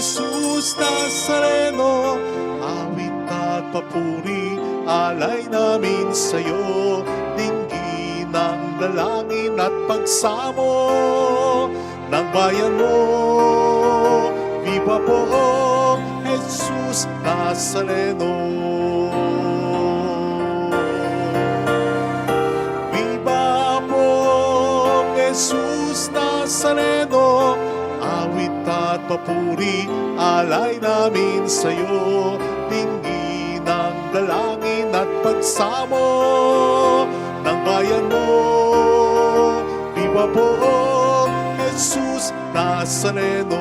Jesus Nazareno, awit at papuri, alay namin sa'yo, dinggin ng dalangin at pagsamo ng bayan mo. Viva po, Jesus Nazareno. Viva po, Jesus Nazareno, awit at papuri, alay namin sa'yo, dinggin ng dalangin at pagsamo ng bayan mo. Viva po, Jesus Nazareno.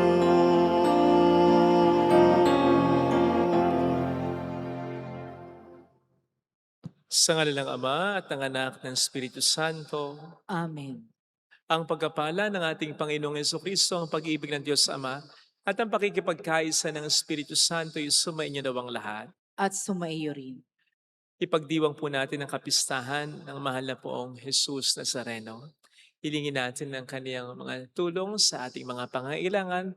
Sa ngalan ng Ama at ng Anak ng Espiritu Santo. Amen. Ang pagkapala ng ating Panginoong Jesucristo, ang pag-ibig ng Diyos Ama, at ang pakikipagkaisa ng Espiritu Santo ay sumainyo daw ang lahat. At sumaiyo rin. Ipagdiwang po natin ang kapistahan ng mahal na poong Jesus Nazareno. Hilingin natin ang kaniyang mga tulong sa ating mga pangailangan,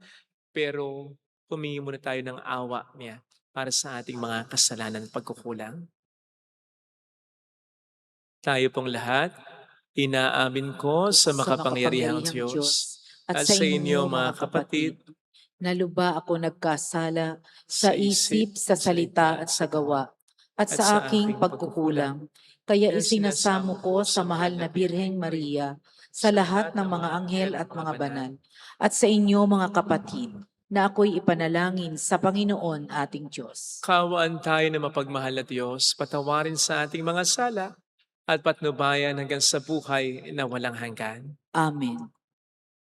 pero humingi muna tayo ng awa niya para sa ating mga kasalanan at pagkukulang. Tayo pong lahat, inaamin ko sa makapangyarihang Diyos at sa inyo mga kapatid, na luba ako nagkasala sa isip, sa salita at sa gawa, at sa aking pagkukulang. Kaya isinasamo ko sa mahal na Birheng Maria, sa lahat ng mga anghel at mga banal, at sa inyo mga kapatid, na ako'y ipanalangin sa Panginoon ating Diyos. kaawaan tayo na mapagmahal na Diyos, patawarin sa ating mga sala at patnubayan hanggang sa buhay na walang hanggan. Amen.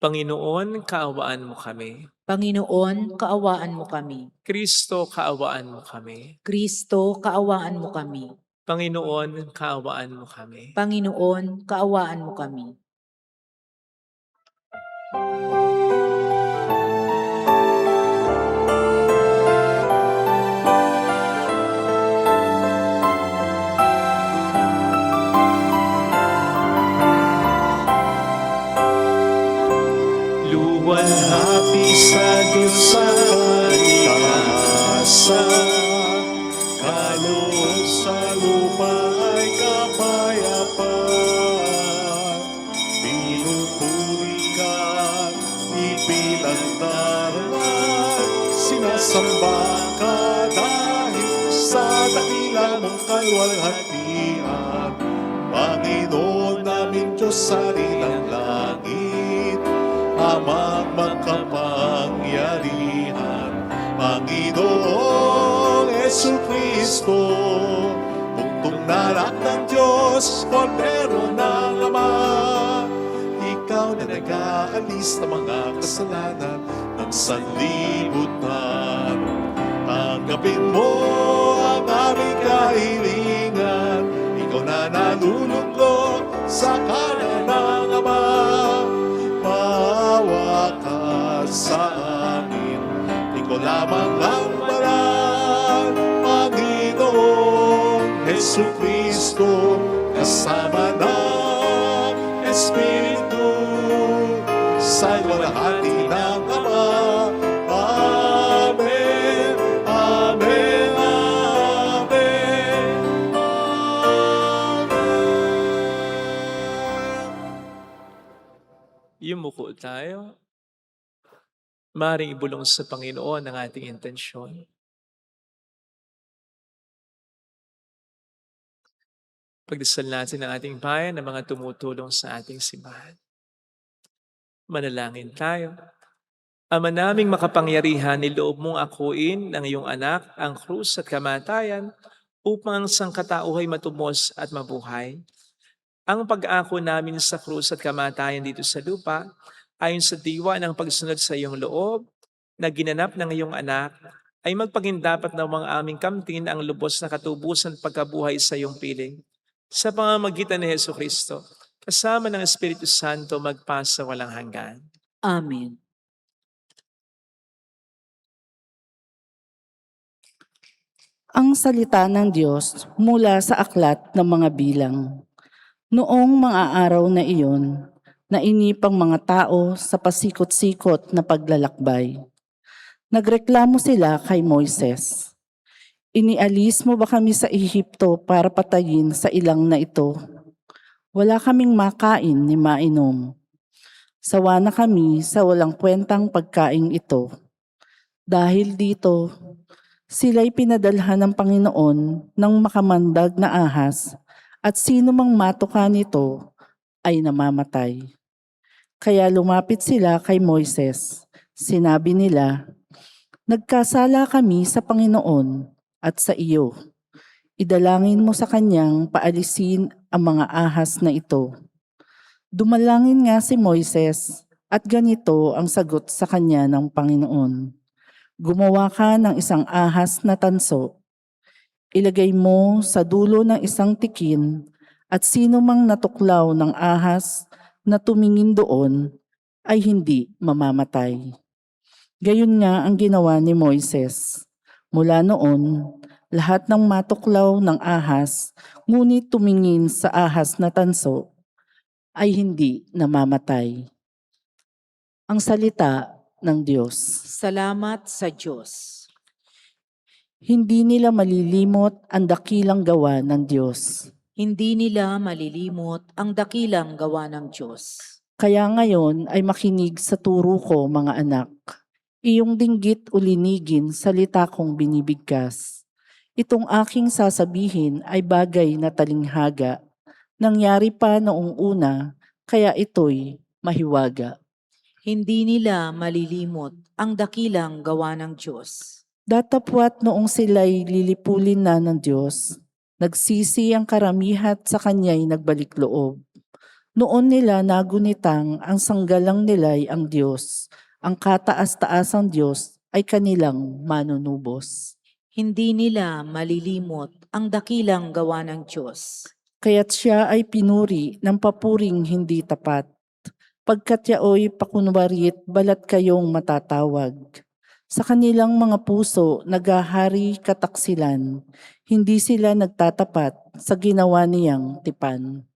Panginoon, kaawaan mo kami. Panginoon, kaawaan mo kami. Kristo, kaawaan mo kami. Kristo, kaawaan mo kami. Panginoon, kaawaan mo kami. Panginoon, kaawaan mo kami. Luwalhati sa Diyos sa kalikasan, kaloob sa lupa ay kapayapaan. Pinupuri ka, ipinagdaran, sinasamba ka dahil sa dakila mong kalwalhatian. Panginoon namin Diyos sa rilang langit, Amang makapangyarihan, Panginoong Jesucristo, buktong narak ng Diyos, Kordero ng Ama. Ikaw na nag-aalis ng mga kasalanan ng sanlibutan. Tanggapin mo ang aming kahilingan, ikaw na nalulugod sa kanan ng Ama. Maawa ka sa amin, ikaw lamang ang banal, Panginoong Jesucristo, kasama ng Espiritu, sa iwalhati ng Ama. Amen, amen, amen, amen. Yumuko tayo. Maring ibulong sa Panginoon ang ating intensyon. Pagdasal natin ang ating bayan ng mga tumutulong sa ating simbahan. Manalangin tayo. Ama naming makapangyarihan, niloob mong akuin ng iyong anak ang krus at kamatayan upang ang sangkatauhay matubos at mabuhay. Ang pag-ako namin sa krus at kamatayan dito sa lupa, ayon sa diwa ng pagsunod sa iyong loob na ginanap ng iyong anak, ay magpagindapat ng mga aming kamtin ang lubos na katubusan at pagkabuhay sa iyong piling. Sa pamamagitan ni Jesucristo, kasama ng Espiritu Santo, magpasa walang hanggan. Amen. Ang salita ng Diyos mula sa aklat ng mga bilang. Noong mga araw na iyon, nainipang mga tao sa pasikot-sikot na paglalakbay. Nagreklamo sila kay Moises. Inialis mo ba kami sa Ehipto para patayin sa ilang na ito? Wala kaming makain ni mainom. Sawa na kami sa walang kwentang pagkain ito. Dahil dito, sila'y pinadalhan ng Panginoon ng makamandag na ahas at sino mang matuka nito ay namamatay. Kaya lumapit sila kay Moises. Sinabi nila, "Nagkasala kami sa Panginoon at sa iyo. Idalangin mo sa kanyang paalisin ang mga ahas na ito." Dumalangin nga si Moises at ganito ang sagot sa kanya ng Panginoon. "Gumawa ka ng isang ahas na tanso. Ilagay mo sa dulo ng isang tikin at sino mang natuklaw ng ahas na tumingin doon ay hindi mamamatay." Gayon nga ang ginawa ni Moises. Mula noon, lahat ng matuklaw ng ahas, ngunit tumingin sa ahas na tanso, ay hindi namamatay. Ang salita ng Diyos. Salamat sa Diyos. Hindi nila malilimot ang dakilang gawa ng Diyos. Hindi nila malilimot ang dakilang gawa ng Diyos. Kaya ngayon ay makinig sa turo ko, mga anak. Iyong dinggit o linigin salita kong binibigkas. Itong aking sasabihin ay bagay na talinghaga. Nangyari pa noong una, kaya ito'y mahiwaga. Hindi nila malilimot ang dakilang gawa ng Diyos. Datapwat noong sila'y lilipulin na ng Diyos, nagsisi ang karamihat sa kanya'y nagbalik loob. Noon nila nagunitang ang sanggalang nila'y ang Diyos, ang kataas-taasang Diyos ay kanilang manunubos. Hindi nila malilimot ang dakilang gawa ng Diyos. Kaya't siya ay pinuri ng papuring hindi tapat. Pagkat yaoy pakunwarit, balat kayong matatawag. Sa kanilang mga puso nagahari kataksilan, hindi sila nagtatapat sa ginawa niyang tipan.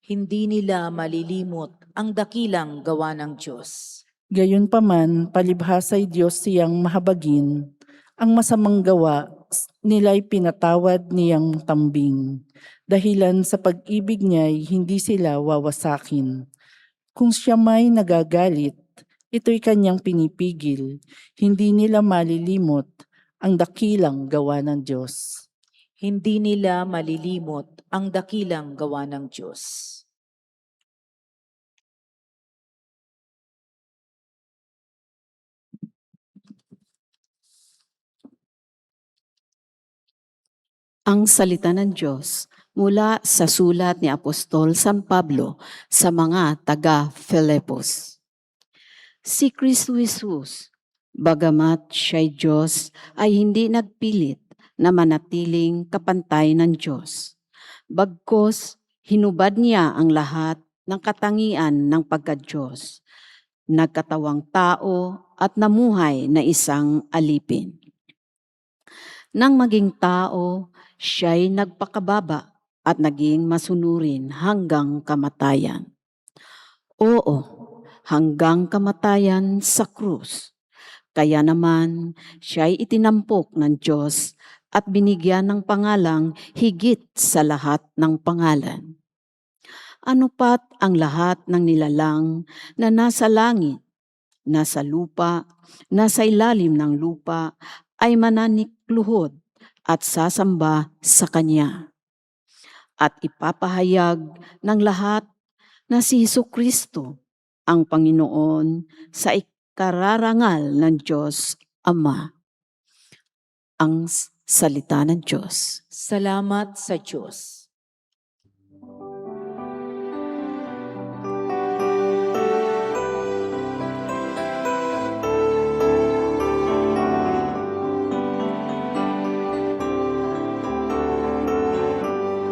Hindi nila malilimot ang dakilang gawa ng Diyos. Gayunpaman, palibhasa'y Diyos siyang mahabagin, ang masamang gawa nila'y pinatawad niyang tambing. Dahilan sa pag-ibig niya'y hindi sila wawasakin. Kung siya may nagagalit, ito'y kanyang pinipigil. Hindi nila malilimot ang dakilang gawa ng Diyos. Hindi nila malilimot ang dakilang gawa ng Diyos. Ang salita ng Diyos mula sa sulat ni Apostol San Pablo sa mga taga-Filipos. Si Kristo Jesus, bagamat siya'y Diyos, ay hindi nagpilit na manatiling kapantay ng Diyos. Bagkus, hinubad niya ang lahat ng katangian ng pagka-Diyos. Nagkatawang tao at namuhay na isang alipin. Nang maging tao, siya'y nagpakababa at naging masunurin hanggang kamatayan. Oo, hanggang kamatayan sa krus. Kaya naman, siya'y itinampok ng Diyos at binigyan ng pangalang higit sa lahat ng pangalan. Ano pat ang lahat ng nilalang na nasa langit, nasa lupa, nasa ilalim ng lupa, ay mananikluhod at sasamba sa Kanya. At ipapahayag ng lahat na si Jesucristo ang Panginoon sa ikararangal ng Diyos Ama. Ang salita ng Diyos. Salamat sa Diyos.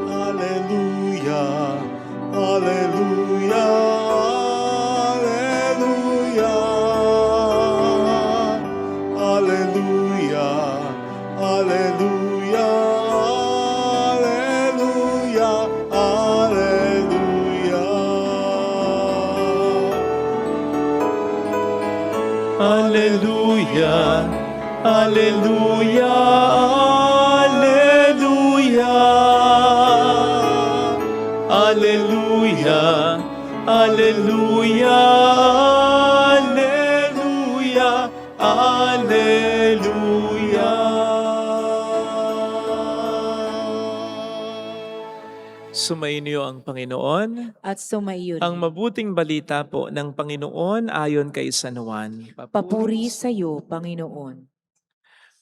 Hallelujah, hallelujah, hallelujah, hallelujah, hallelujah, hallelujah. Hallelujah, Hallelujah, Hallelujah, Hallelujah, Hallelujah, Hallelujah, Hallelujah. Sumainyo ang Panginoon. At sumaiyo Ang rin. mabuting balita po ng Panginoon ayon kay San Juan. Papuri sa iyo, Panginoon.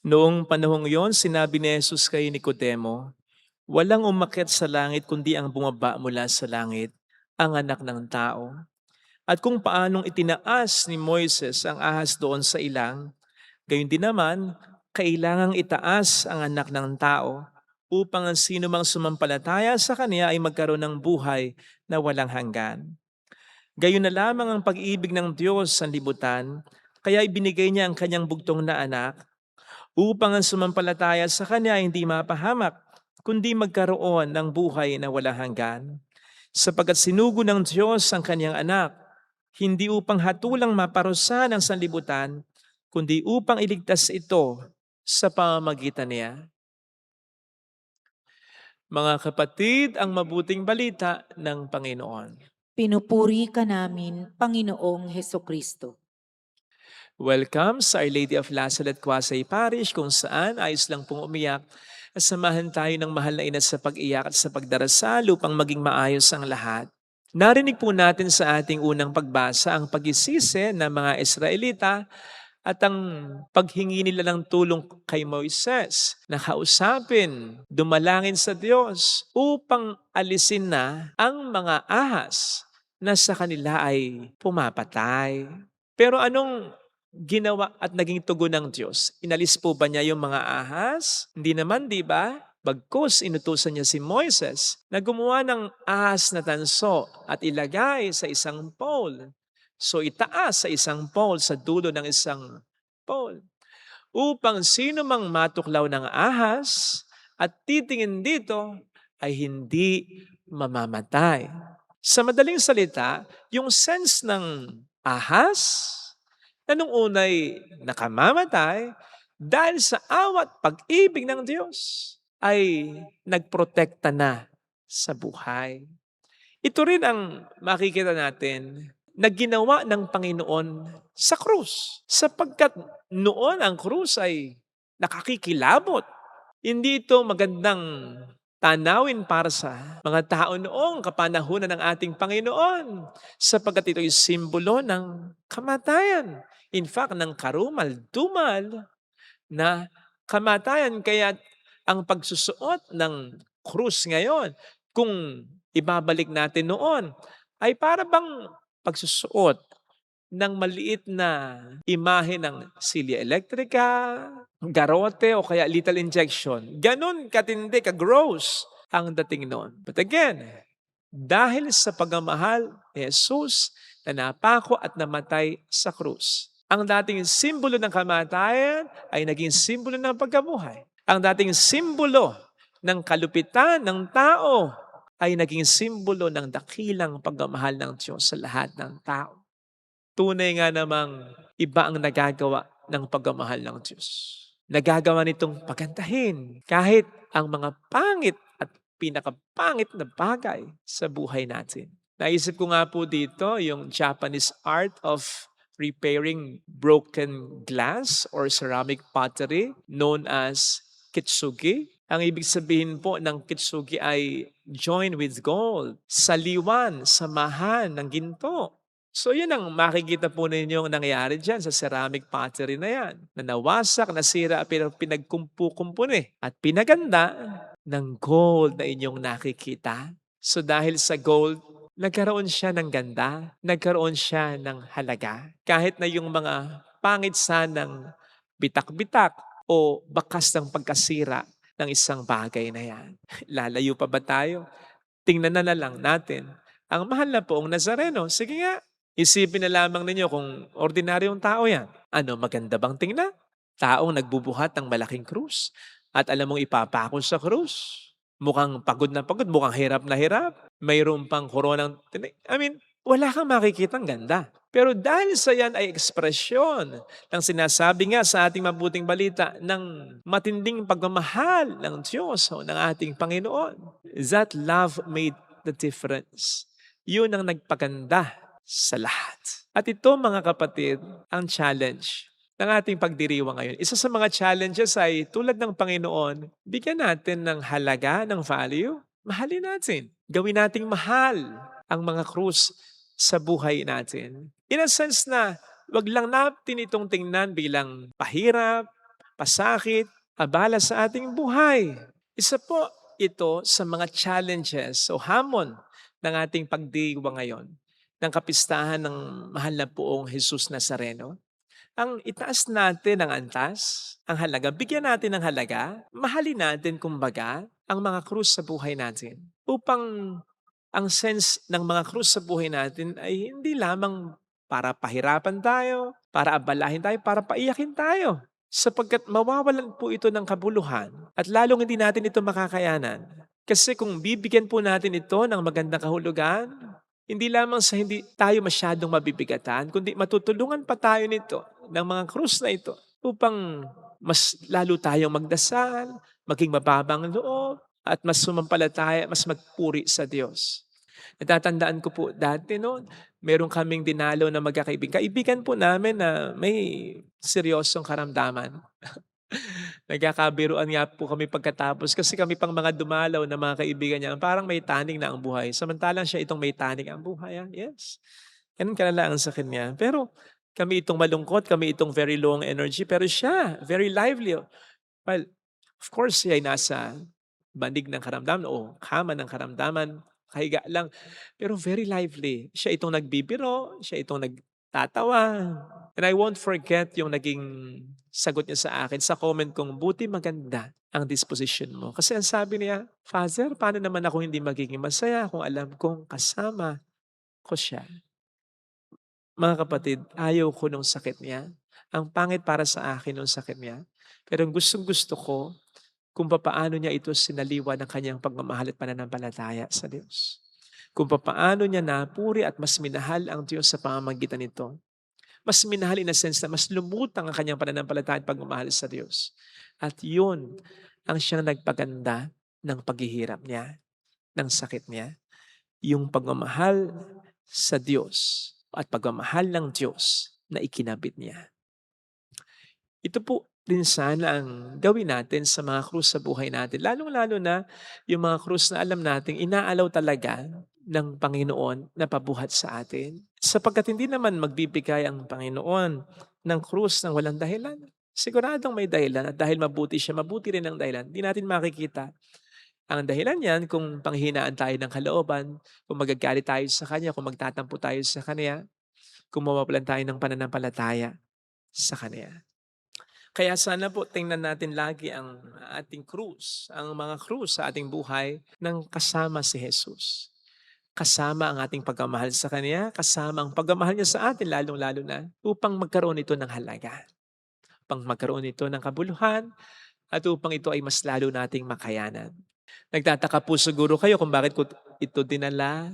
Noong panahong yon, sinabi ni Jesus kay Nicodemo, walang umakyat sa langit kundi ang bumaba mula sa langit, ang anak ng tao. At kung paanong itinaas ni Moises ang ahas doon sa ilang, gayon din naman, kailangang itaas ang anak ng tao upang ang sino mang sumampalataya sa kanya ay magkaroon ng buhay na walang hanggan. Gayon na lamang ang pag-ibig ng Diyos sa libutan, kaya ibinigay niya ang kanyang bugtong na anak upang ang sumampalataya sa kanya ay hindi mapahamak, kundi magkaroon ng buhay na walang hanggan. Sapagkat sinugo ng Diyos ang kanyang anak, hindi upang hatulang maparusahan ang sanlibutan, kundi upang iligtas ito sa pamamagitan niya. Mga kapatid, ang mabuting balita ng Panginoon. Pinupuri ka namin, Panginoong Hesukristo. Welcome sa Our Lady of Lazaret Quasay Parish, kung saan ayos lang pong umiyak. Samahan tayo ng mahal na ina sa pag-iyak at sa pagdarasal upang maging maayos ang lahat. Narinig po natin sa ating unang pagbasa ang pagisisi ng mga Israelita at ang paghingi nila ng tulong kay Moises na kausapin, dumalangin sa Diyos upang alisin na ang mga ahas na sa kanila ay pumapatay. Pero anong ginawa at naging tugon ng Diyos? Inalis po ba niya yung mga ahas? Hindi naman, di ba? Bagkus inutusan niya si Moises na gumawa ng ahas na tanso at ilagay sa isang pole. So itaas sa isang pole, sa dulo ng isang pole, upang sino mang matuklaw ng ahas at titingin dito ay hindi mamamatay. Sa madaling salita, yung sense ng ahas na nung unay nakamamatay dahil sa awat pag-ibig ng Diyos ay nagprotekta na sa buhay. Ito rin ang makikita natin na ginawa ng Panginoon sa krus. Sapagkat noon ang krus ay nakakikilabot. Hindi ito magandang tanawin para sa mga tao noong kapanahunan ng ating Panginoon. Sapagkat ito ay simbolo ng kamatayan. In fact, ng karumal-dumal na kamatayan. Kaya ang pagsusuot ng krus ngayon, kung ibabalik natin noon, ay para bang pagsusuot ng maliit na imahe ng silya elektrika, garote o kaya lethal injection. Ganon katindi, ka-gross ang dating noon. But again, dahil sa pagmamahal ni Jesus na napako at namatay sa krus, ang dating simbolo ng kamatayan ay naging simbolo ng pagkabuhay. Ang dating simbolo ng kalupitan ng tao ay naging simbolo ng dakilang pagmamahal ng Diyos sa lahat ng tao. Tunay nga namang iba ang nagagawa ng pagmamahal ng Diyos. Nagagawa nitong pagandahin kahit ang mga pangit at pinakapangit na bagay sa buhay natin. Naisip ko nga po dito yung Japanese art of repairing broken glass or ceramic pottery known as kitsugi. Ang ibig sabihin po ng kitsugi ay join with gold, saliwan, samahan ng ginto. So yun ang makikita po ninyong nangyari dyan sa ceramic pottery na yan. Na nawasak, nasira, pero pinagkumpu-kumpuni at pinaganda ng gold na inyong nakikita. So dahil sa gold, nagkaroon siya ng ganda, nagkaroon siya ng halaga. Kahit na yung mga pangit sanang bitak-bitak o bakas ng pagkasira ng isang bagay na yan. Lalayo pa ba tayo? Tingnan na lang natin ang mahal na poong Nazareno. Sige nga, isipin na lamang ninyo kung ordinaryong tao yan. Ano, maganda bang tingnan? Taong nagbubuhat ng malaking krus at alam mong ipapako sa krus. Mukhang pagod na pagod, mukhang hirap na hirap. Mayroon pang koronang, wala kang makikitang ganda. Pero dahil sa yan ay ekspresyon ng sinasabi nga sa ating mabuting balita ng matinding pagmamahal ng Diyos o ng ating Panginoon. That love made the difference. Yun ang nagpaganda sa lahat. At ito mga kapatid, ang challenge ng ating pagdiriwang ngayon. Isa sa mga challenges ay tulad ng Panginoon, bigyan natin ng halaga, ng value, mahalin natin. Gawin nating mahal ang mga krus sa buhay natin. In a sense na wag lang natin itong tingnan bilang pahirap, pasakit, abala sa ating buhay. Isa po ito sa mga challenges o hamon ng ating pagdiriwang ngayon ng kapistahan ng mahal na poong Jesus Nazareno. Ang itaas natin ang antas, ang halaga, bigyan natin ng halaga, mahalin natin kumbaga ang mga krus sa buhay natin upang ang sense ng mga krus sa buhay natin ay hindi lamang para pahirapan tayo, para abalahin tayo, para paiyakin tayo. Sapagkat mawawalan po ito ng kabuluhan at lalong hindi natin ito makakayanan. Kasi kung bibigyan po natin ito ng magandang kahulugan, hindi lamang sa hindi tayo masyadong mabibigatan, kundi matutulungan pa tayo nito ng mga krus na ito upang mas lalo tayong magdasal, maging mababang loob, at mas sumampalataya, mas magpuri sa Diyos. Natatandaan ko po dati noon, meron kaming dinalaw na magkakaibigan. Kaibigan po namin na may seryosong karamdaman. Nagkakabiruan nga po kami pagkatapos kasi kami pang mga dumalaw na mga kaibigan niya, parang may taning na ang buhay. Samantalang siya itong may taning ang buhay. Yes. Ganun kalala ang sakit niya. Pero kami itong malungkot, kami itong very low ang energy, pero siya, very lively. Well, of course, siya ay nasa bandig ng karamdaman o kama ng karamdaman, kahiga lang. Pero very lively. Siya itong nagbibiro, siya itong nagtatawa. And I won't forget yung naging sagot niya sa akin sa comment kong, buti maganda ang disposition mo. Kasi ang sabi niya, Father, paano naman ako hindi magiging masaya kung alam kong kasama ko siya? Mga kapatid, ayaw ko nung sakit niya. Ang pangit para sa akin nung sakit niya. Pero ang gustong-gusto ko, kung papaano niya ito sinaliwa ng kanyang pagmamahal at pananampalataya sa Diyos. Kung papaano niya napuri at mas minahal ang Diyos sa pamamagitan nito. Mas minahal in a sense na mas lumutang ang kanyang pananampalataya at pagmamahal sa Diyos. At yun ang siyang nagpaganda ng paghihirap niya, ng sakit niya. Yung pagmamahal sa Diyos at pagmamahal ng Diyos na ikinabit niya. Ito po din sana ang gawin natin sa mga krus sa buhay natin. Lalong-lalo na yung mga krus na alam nating inaalaw talaga ng Panginoon na pabuhat sa atin. Sapagkat hindi naman magbibigay ang Panginoon ng krus ng walang dahilan. Siguradong may dahilan at dahil mabuti siya, mabuti rin ang dahilan. Hindi natin makikita ang dahilan yan kung panghinaan tayo ng kalooban, kung magagalit tayo sa Kanya, kung magtatampo tayo sa Kanya, kung mawawalan tayo ng pananampalataya sa Kanya. Kaya sana po tingnan natin lagi ang ating krus, ang mga krus sa ating buhay ng kasama si Jesus. Kasama ang ating pagmamahal sa Kanya, kasama ang pagmamahal niya sa atin lalong-lalo na upang magkaroon ito ng halaga, upang magkaroon ito ng kabuluhan, at upang ito ay mas lalo nating makayanan. Nagtataka po siguro kayo kung bakit ko ito dinala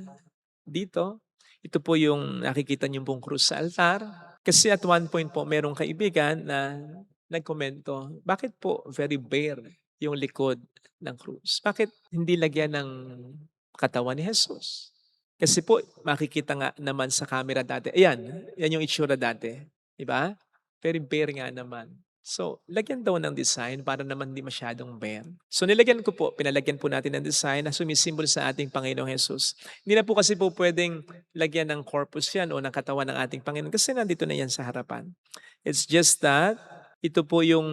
dito. Ito po yung nakikita niyo pong krus sa altar. Kasi at one point po merong kaibigan na nagkomento, bakit po very bare yung likod ng krus? Bakit hindi lagyan ng katawan ni Jesus? Kasi po makikita nga naman sa camera dati. Ayan, yan yung itsura dati. Diba? Very bare nga naman. So, lagyan daw ng design para naman hindi masyadong bare. So, pinalagyan po natin ng design na sumisimbol sa ating Panginoong Jesus. Hindi na po kasi po pwedeng lagyan ng corpus yan o ng katawan ng ating Panginoon kasi nandito na yan sa harapan. It's just that ito po yung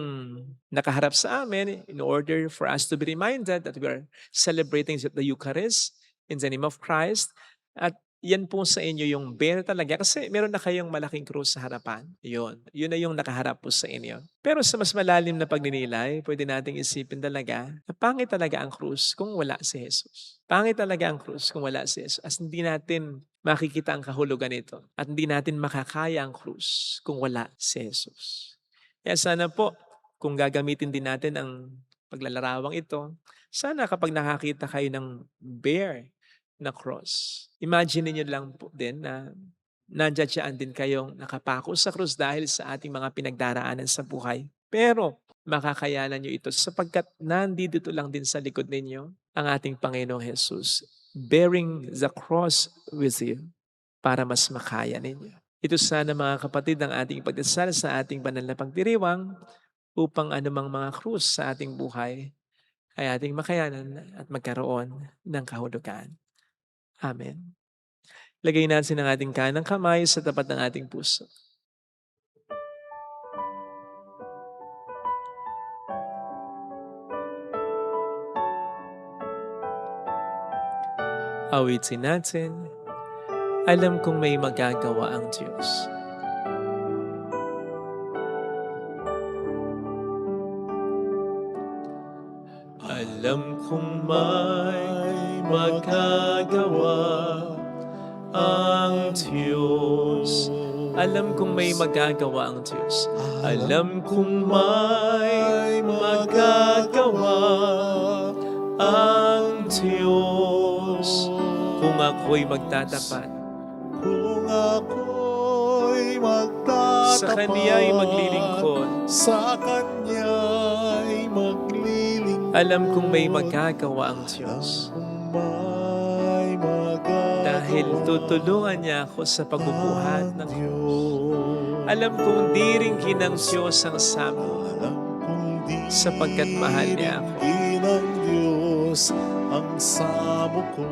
nakaharap sa amin in order for us to be reminded that we are celebrating the Eucharist in the name of Christ. At yan po sa inyo yung bare talaga kasi meron na kayong malaking krus sa harapan. Yun na yung nakaharap po sa inyo. Pero sa mas malalim na pagninilay, pwede nating isipin talaga na pangit talaga ang krus kung wala si Jesus. Pangit talaga ang krus kung wala si Jesus. As hindi natin makikita ang kahulugan nito at hindi natin makakaya ang krus kung wala si Jesus. Kaya sana po, kung gagamitin din natin ang paglalarawang ito, sana kapag nakakita kayo ng bare na cross. Imagine niyo lang po din na nandiyan din kayong nakapako sa krus dahil sa ating mga pinagdaraanan sa buhay. Pero makakayanan niyo ito sapagkat nandito lang din sa likod ninyo ang ating Panginoong Jesus, bearing the cross with you para mas makaya ninyo. Ito sana mga kapatid ang ating pagdasal sa ating banal na pagdiriwang upang anumang mga krus sa ating buhay ay ating makayanan at magkaroon ng kahulugan. Amen. Lagay natin ang ating kanang kamay sa tapat ng ating puso. Awitin natin, alam kong may magagawa ang Diyos. Alam kong may magagawa ang Diyos. Alam kong may magagawa ang Diyos. Alam kong may magagawa ang Diyos. Kung ako'y magtatapat, Kung ako'y magtatapat, sa Kaniya'y maglilingkod, sa Kanya'y maglilingkod. alam kong may magagawa ang Diyos. Kung may magagawa Dahil tutulungan niya ako sa pagbubuhat ng Diyos. alam kong di rin kinang Diyos ang samo, Alam kong di sapagkat mahal niya ako. rin ng Diyos ang samo ko.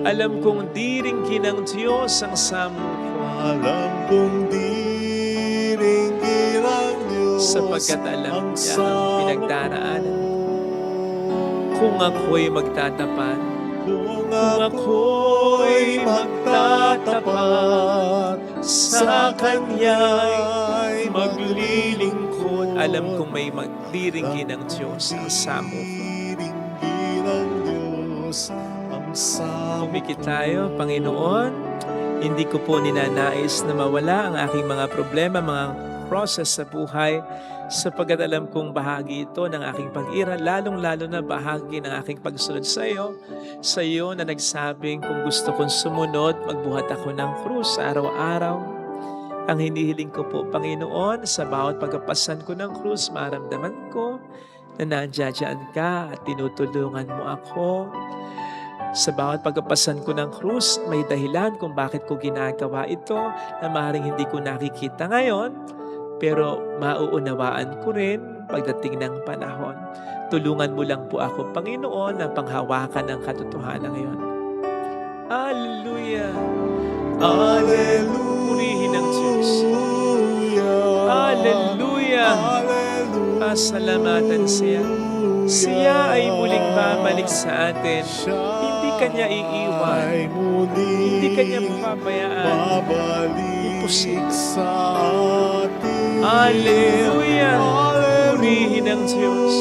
Alam kong di rin kinang Diyos ang samo ko, Alam kong di rin ng Diyos sapagkat alam niya ang samo pinagdaraanan. ko. Kung ako'y magtatapat, Kung ako'y magtatapat, sa Kaniya'y maglilingkod. Alam kong may magdiringgin ng Diyos ang samo ko. Diringgin ng Diyos ang samo Pumikit tayo, Panginoon. Hindi ko po ninanais na mawala ang aking mga problema, mga process sa buhay, sapagkat alam kong bahagi ito ng aking pag-iral, lalong-lalo na bahagi ng aking pagsunod sa iyo na nagsabing kung gusto kong sumunod, magbuhat ako ng krus araw-araw. Ang hinihiling ko po, Panginoon, sa bawat pagkapasan ko ng krus, maramdaman ko na nandiyan ka at tinutulungan mo ako. Sa bawat pagkapasan ko ng krus, may dahilan kung bakit ko ginagawa ito na maaaring hindi ko nakikita ngayon, pero mauunawaan ko rin pagdating ng panahon. Tulungan mo lang po ako, Panginoon, na panghawakan ng katotohanan ngayon. Hallelujah! Hallelujah. Purihin ang Diyos. Hallelujah! Pasalamatan siya. Siya ay muling babalik sa atin. Hindi Kanya iiwan. Hindi Kanya papabayaan. Babalik sa atin. Hallelujah! Purihin ang Diyos.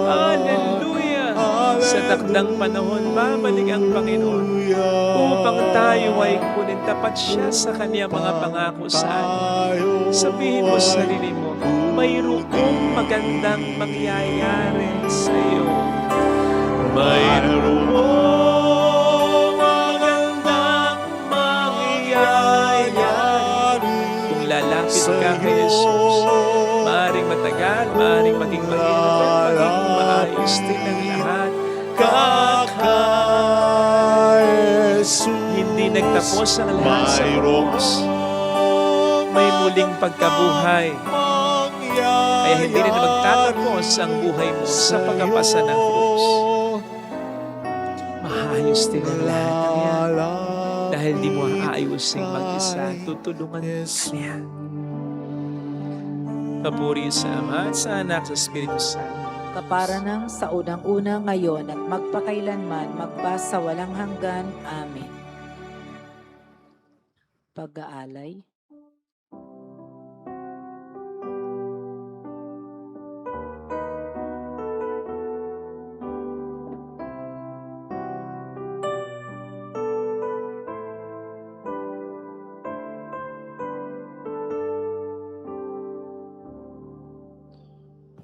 Hallelujah! Sa takdang panahon, babalik ang Panginoon upang tayo ay kunin tapat siya sa Kanyang mga pangako sa atin. Sabihin mo sa sarili mo, mayroong magandang mangyayari sa iyo. Mayroong magandang mangyayari. Kung lalapit ka kay Jesus, maaaring matagal, maaaring maging mahirap, at maging maayos din ang lahat. Hindi nagtapos ang lahat sa krus. May muling pagkabuhay. Kaya hindi rin magtatapos ang buhay mo sa pagkapasa ng krus. Maayos din ang lahat ng yan. Dahil di mo aayusin mag-isa, tutulungan mo niya. Papuri sa Ama at sa Anak sa Espiritu Santo. Kapara ng sa unang-una ngayon at magpakailanman, magpa sa walang hanggan. Amen. Pag-aalay.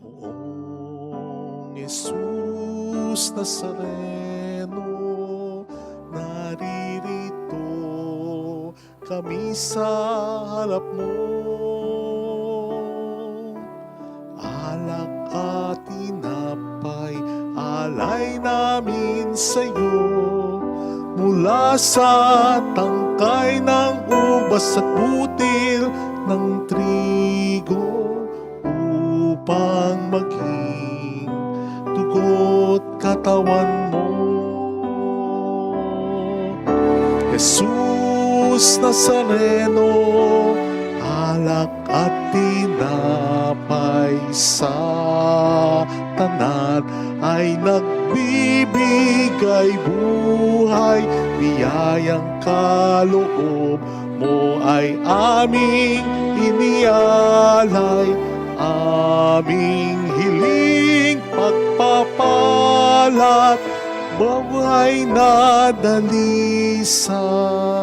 Poong Jesus Nazareno, kami sa harap mo. Alak at tinapay, alay namin sa'yo. Mula sa tangkay ng ubas at butil ng trigo, upang maging dugo't katawan mo. Jesus Nazareno, alak at tinapay sa tanan ay nagbibigay buhay. Biyayang kaloob mo ay aming inialay, aming hiling pagpapalat, buhay na dalisay.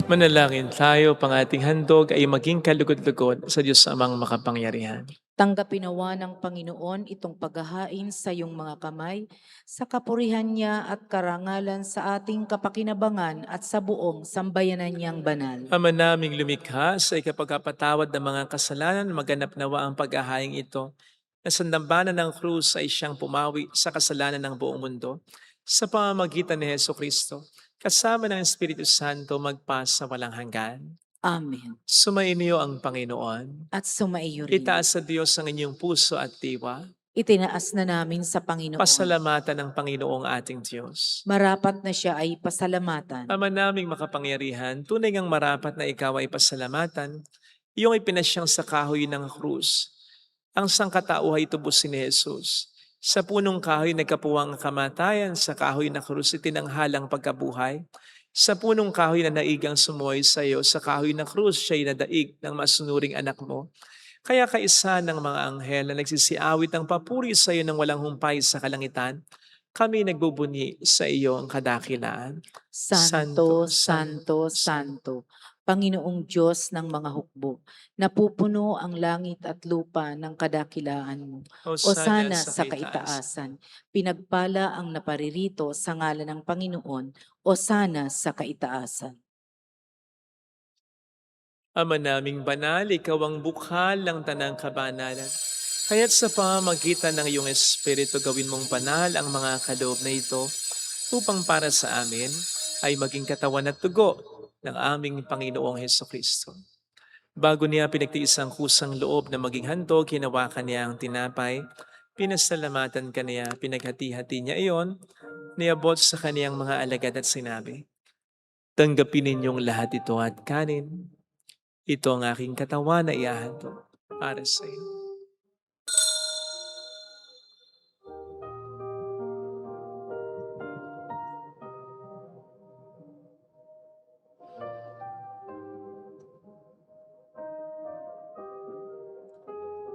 Manalangin tayo, pang ating handog ay maging kalugod-lugod sa Diyos Amang makapangyarihan. Tanggapin nawa ng Panginoon itong paghahain sa iyong mga kamay, sa kapurihan niya at karangalan sa ating kapakinabangan at sa buong sambayanan niyang banal. Ama naming lumikha, sa ikapagkapatawad ng mga kasalanan, maganap nawa ang paghahaing ito, na sa dambana ng krus ay siyang pumawi sa kasalanan ng buong mundo, sa pamamagitan ni Jesucristo, kasama ng Espiritu Santo magpasa walang hanggan. Amen. Sumainyo ang Panginoon. At sumaiyo rin. Itaas sa Diyos ang inyong puso at diwa. Itinaas na namin sa Panginoon. Pasalamatan ng Panginoong ating Diyos. Marapat na siya ay pasalamatan. Ama naming makapangyarihan, tunay ngang marapat na ikaw ay pasalamatan, iyong ipinasyang sa kahoy ng krus. Ang sangkatauhay tubusin ni Jesus. Sa punong kahoy nagkapuwang ang kamatayan, sa kahoy na krus itinanghalang pagkabuhay. Sa punong kahoy na naigang sumuhay sa iyo, sa kahoy na krus siya'y nadaig ng masunuring anak mo. Kaya kaisa ng mga anghel na nagsisiawit ng papuri sa iyo ng walang humpay sa kalangitan, kami nagbubunyi sa iyo ang kadakilaan. Santo, Santo, Santo, Panginoong Diyos ng mga hukbo, napupuno ang langit at lupa ng kadakilaan mo. Osana sa kaitaasan, pinagpala ang naparirito sa ngalan ng Panginoon, Osana sa kaitaasan. Ama naming banal, ikaw ang bukhal ng tanang kabanalan. Kaya't sa pamamagitan ng iyong Espiritu gawin mong banal ang mga kaloob na ito upang para sa amin ay maging katawan at dugo ng aming Panginoong Hesukristo. Bago niya pinagtiis ang kusang loob na maging handog, hinawakan niya ang tinapay, pinasalamatan ka niya, pinaghati-hati niya iyon, niabot sa kaniyang mga alagad at sinabi, tanggapin ninyong lahat ito at kanin. Ito ang aking katawan na ihahandog para sa iyo.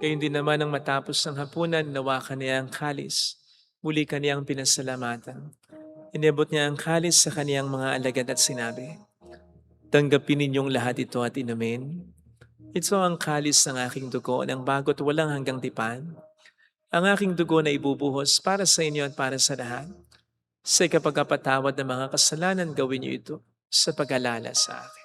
Gayun din naman ang matapos ng hapunan, nawakan niya ang kalis. Muli kaniyang pinasalamatan. Inabot niya ang kalis sa kaniyang mga alagad at sinabi, tanggapin ninyong lahat ito at inumin. Ito ang kalis ng aking dugo ng bago't walang hanggang tipan. Ang aking dugo na ibubuhos para sa inyo at para sa lahat. Sa ikapagkapatawad ng mga kasalanan, gawin niyo ito sa pag-alala sa akin.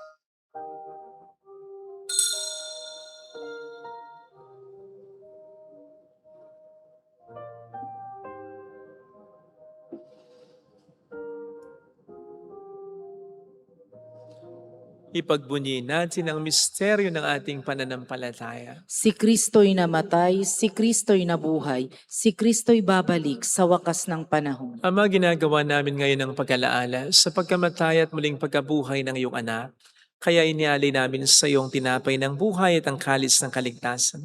Ipagbunyi natin ang misteryo ng ating pananampalataya. Si Kristo'y namatay, si Kristo'y nabuhay, si Kristo'y babalik sa wakas ng panahon. Ama, ginagawa namin ngayon ang pag-alaala sa pagkamatay at muling pagkabuhay ng iyong anak. Kaya inialay namin sa iyong tinapay ng buhay at ang kalis ng kaligtasan.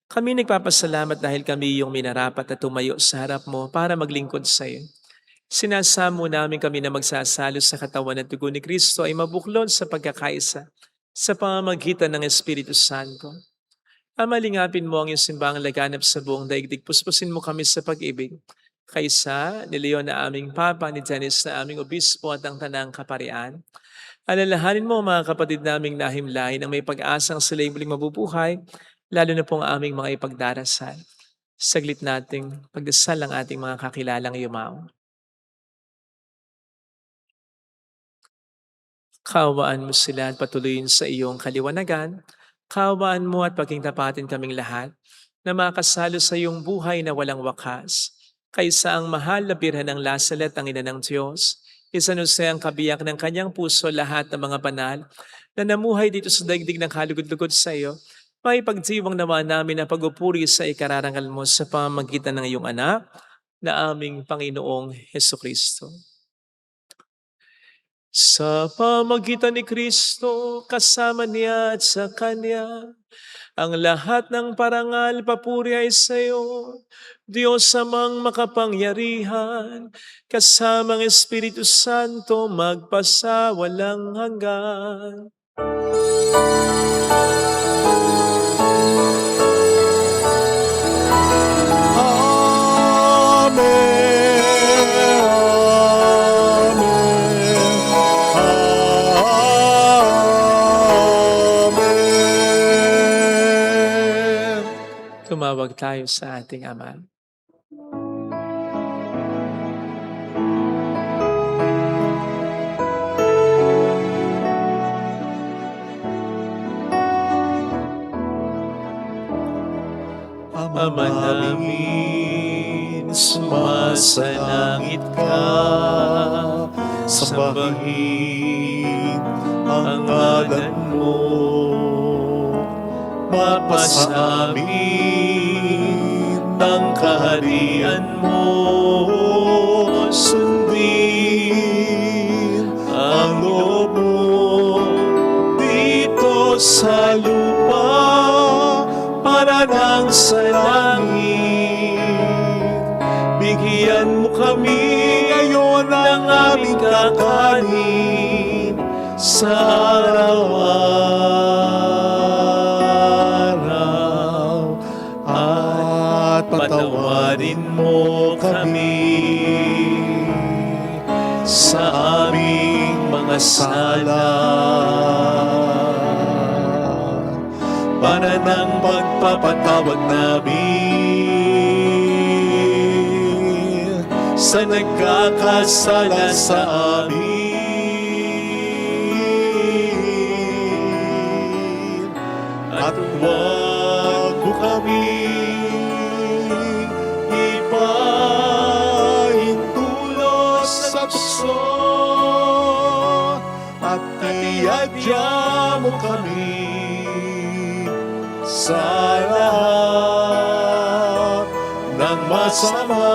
Kami nagpapasalamat dahil kami iyong minarapat na tumayo sa harap mo para maglingkod sa iyo. Sinasamo namin kami na magsasalo sa katawan at dugo ni Kristo ay mabuklod sa pagkakaisa sa pamamagitan ng Espiritu Santo. Ama, lingapin mo ang iyong simbahang laganap sa buong daigdig. Puspusin mo kami sa pag-ibig. Kaysa ni Leon na aming Papa, ni Dennis na aming Obispo at ang Tanang Kaparian. Alalahanin mo mga kapatid naming nahimlay na may pag-asang sila'y muling mabubuhay, lalo na pong aming mga ipagdarasal. Saglit nating pagdasal ang ating mga kakilalang yumaon. Kaawaan mo sila at patuloyin sa iyong kaliwanagan. Kaawaan mo at paging tapatin kaming lahat na makasalo sa iyong buhay na walang wakas. Kaysa ang mahal na birhen ng Lasalet, ang ina ng Diyos, isanuse ang kabiyak ng kanyang puso lahat ng mga banal na namuhay dito sa daigdig ng kalugod-lugod sa iyo. May pagdiwang naman namin ang pag-upuri sa ikararangal mo sa pamamagitan ng iyong anak na aming Panginoong Hesukristo. Sa pamagitan ni Kristo, kasama niya at sa Kanya, ang lahat ng parangal papuri ay sa iyo, Diyos amang makapangyarihan, kasamang Espiritu Santo magpasawalang hanggan. Tumawag tayo sa ating Ama. Ama namin, sumasalangit ka, sambahin ang ngalan mo, mapasamin ang kaharian mo, sundin ang loob mo dito sa lupa para nang sa langit. Bigyan mo kami ngayon ng aming kakanin sa araw-araw, at patawarin mo kami sa aming mga sala, para ng pagpapatawad namin sa nagkakasala sa amin. At huwag mo kami ipahintulos sa tukso, at iadya mo kami sa lahat ng masama.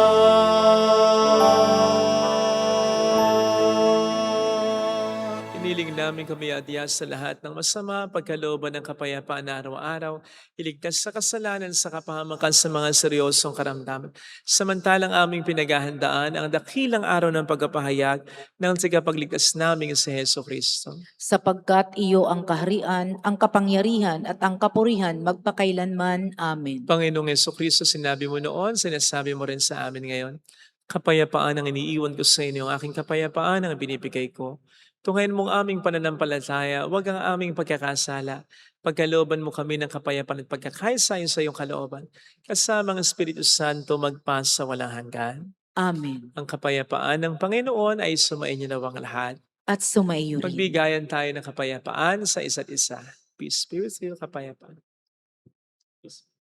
Iniling namin kami adya sa lahat ng masama, pagkalooban ng kapayapaan na araw-araw, iligtas sa kasalanan sa kapahamakan sa mga seryosong karamdaman. Samantalang aming pinaghahandaan ang dakilang araw ng pagpapahayag ng tagapagligtas naming si Heso Kristo. Sapagkat iyo ang kaharian, ang kapangyarihan at ang kapurihan magpakailanman. Amen. Panginoong Jesucristo, sinabi mo noon, sinasabi mo rin sa amin ngayon, kapayapaan ang iniiwan ko sa inyo, ang aking kapayapaan ang binibigay ko. Tungayin mong aming pananampalataya, huwag ang aming pagkakasala. Pagkalooban mo kami ng kapayapaan at pagkakaisa sa iyong kalooban, kasama ang Espiritu Santo magpasa walang hanggan. Amen. Ang kapayapaan ng Panginoon ay sumainyo nawang lahat. At sumaiyo rin. Magbigayan tayo ng kapayapaan sa isa't isa. Peace be with you, kapayapaan.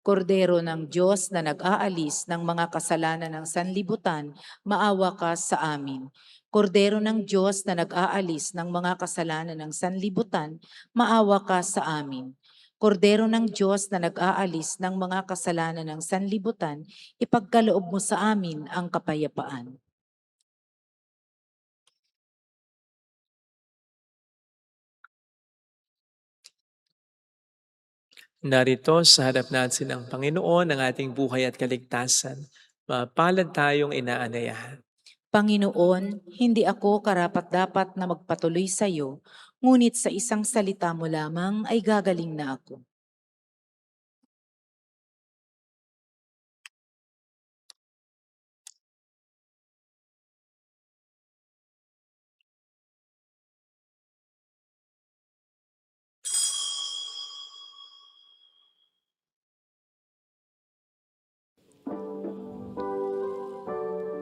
Kordero ng Diyos na nag-aalis ng mga kasalanan ng sanlibutan, maawa ka sa amin. Kordero ng Diyos na nag-aalis ng mga kasalanan ng sanlibutan, maawa ka sa amin. Kordero ng Diyos na nag-aalis ng mga kasalanan ng sanlibutan, ipagkaloob mo sa amin ang kapayapaan. Narito sa harap natin ang Panginoon, ang ating buhay at kaligtasan. Mapalad tayong inaanayahan. Panginoon, hindi ako karapat-dapat na magpatuloy sa iyo, ngunit sa isang salita mo lamang ay gagaling na ako.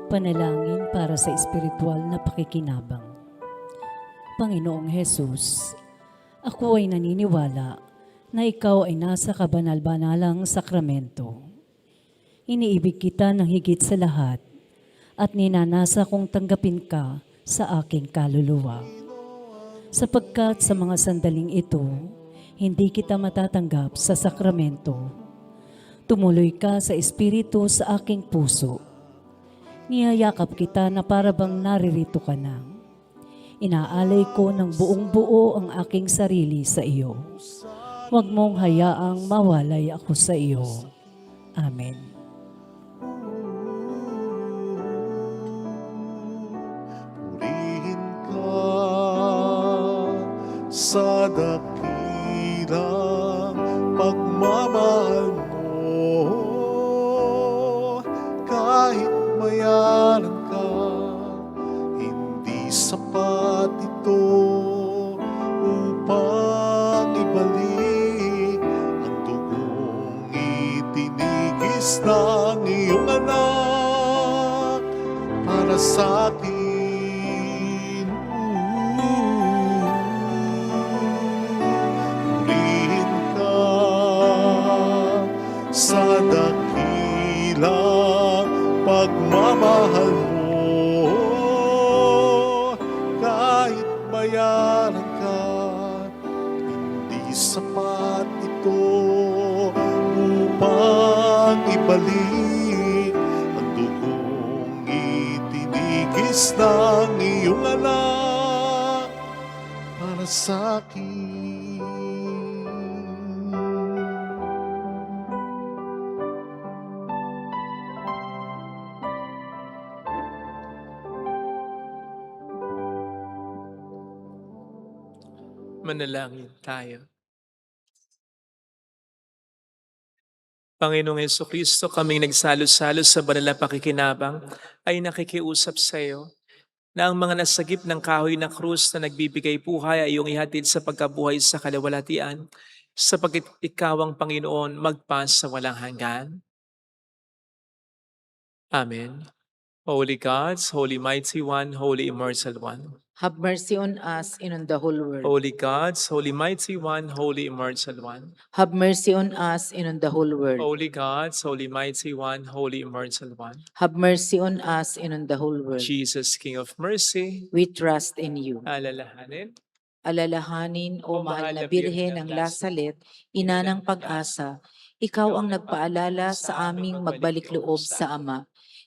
Panalangin para sa espiritual na pakikinabang. Panginoong Hesus, ako ay naniniwala na ikaw ay nasa kabanal-banalang sakramento. Iniibig kita ng higit sa lahat at ninanasa kong tanggapin ka sa aking kaluluwa. Sapagkat sa mga sandaling ito, hindi kita matatanggap sa sakramento. Tumuloy ka sa Espiritu sa aking puso. Niyayakap kita na para bang naririto ka na. Inaalay ko ng buong buo ang aking sarili sa iyo. Huwag mong hayaang mawalay ako sa iyo. Amen. Purihin ka sa dakilang pagmamahal mo. Kahit mayaman ka, hindi sapat ito upang ibalik ang dugong itinigis ng iyong anak para sa akin. Purihin ka sa dakilang pagmamahal mo. Kahit bayaran ka, hindi sapat ito upang ibalik ang dugong itinigis ng iyong anak para sa akin. Manalangin tayo. Panginoong Jesucristo, kaming nagsalo-salo sa banal na pakikinabang ay nakikiusap sa iyo na ang mga nasagip ng kahoy na krus na nagbibigay buhay ay iyong ihatid sa pagkabuhay sa kalawalatian, sapagkat ikaw ang Panginoon magpas sa walang hanggan. Amen. Holy Gods, Holy Mighty One, Holy Immortal One. Have mercy on us and on the whole world. Holy Gods, Holy Mighty One, Holy Immortal One. Have mercy on us and on the whole world. Holy Gods, Holy Mighty One, Holy Immortal One. Have mercy on us and on the whole world. Jesus, King of Mercy, We trust in you. alalahanin. Alalahanin, O mahal na Birhen ng Lasalet, ina ng pag-asa, ikaw ang nagpaalala sa aming magbalik loob sa Ama.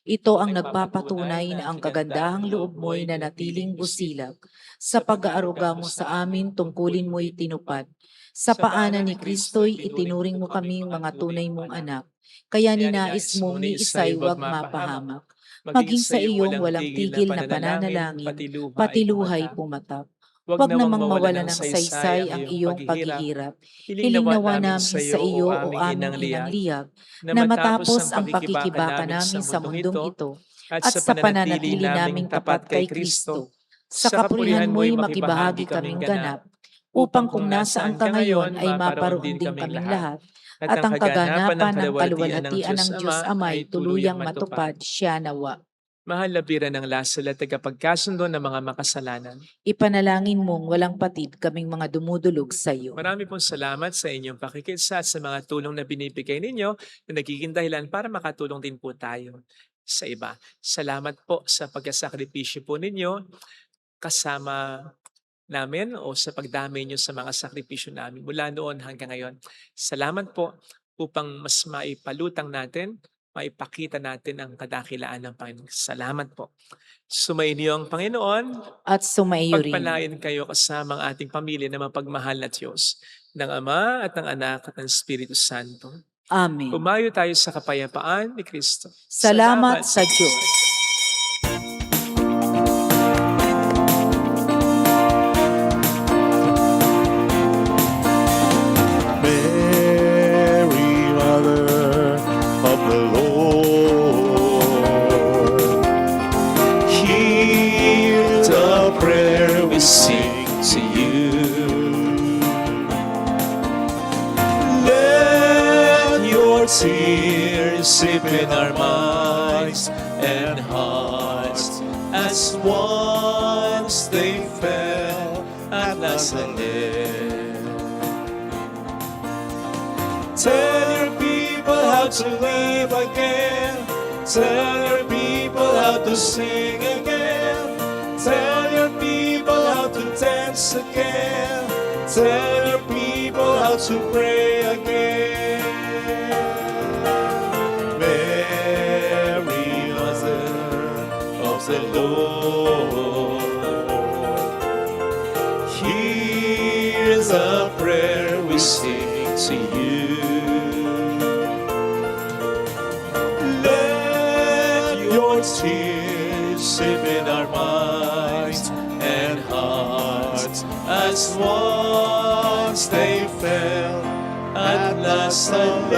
Ito ang nagpapatunay na ang kagandahang loob mo'y nanatiling busilak. Sa pag-aaruga mo sa amin, tungkulin mo'y tinupad. Sa paanan ni Kristo'y itinuring mo kaming mga tunay mong anak. Kaya ninais mong ni isa'y wag mapahamak. Maging sa iyong walang tigil na pananalangin, pati luhay pumatak. Huwag namang mawala ng saysay ang iyong paghihirap. Hiling nawa namin sa iyo, o aming inang liyag, na matapos ang pakikibaka namin sa mundong ito, at sa pananatili naming tapat kay Kristo, sa kapurihan mo'y makibahagi kaming ganap, upang kung nasaan ka ngayon ay maparoon din kaming lahat, at ang kaganapan ng kaluwalhatian ng Diyos Amay tuluyang matupad siya nawa. Mahal na Birhen ng Lasalet, tagapagkasundo ng mga makasalanan. Ipanalangin mong walang patid kaming mga dumudulog sa iyo. Marami pong salamat sa inyong pakikisa at sa mga tulong na binibigay ninyo na nagiging dahilan para makatulong din po tayo sa iba. Salamat po sa pagkasakripisyo po ninyo kasama namin o sa pagdami nyo sa mga sakripisyo namin mula noon hanggang ngayon. Salamat po upang mas maipalutang natin, maipakita natin ang kadakilaan ng Panginoon. Salamat po. Sumainyo ang Panginoon. At sumaiyo rin. Pagpalain kayo kasama ang ating pamilya na mapagmahal na Diyos, ng Ama at ng Anak at ng Espiritu Santo. Amen. Umayo tayo sa kapayapaan ni Kristo. Salamat sa Diyos. Mary, Mother of the Lord, hear the prayer we sing to you. Let your tears sip in our minds and hearts as once they fell Nazareth. Tell your people how to live again. Tell your people how to sing again. Tell your people how to dance again. Tell your people how to pray again. Mary, Mother of the Lord, here's a prayer we sing to you. Let your tears sip in our minds and hearts as once they fell at last a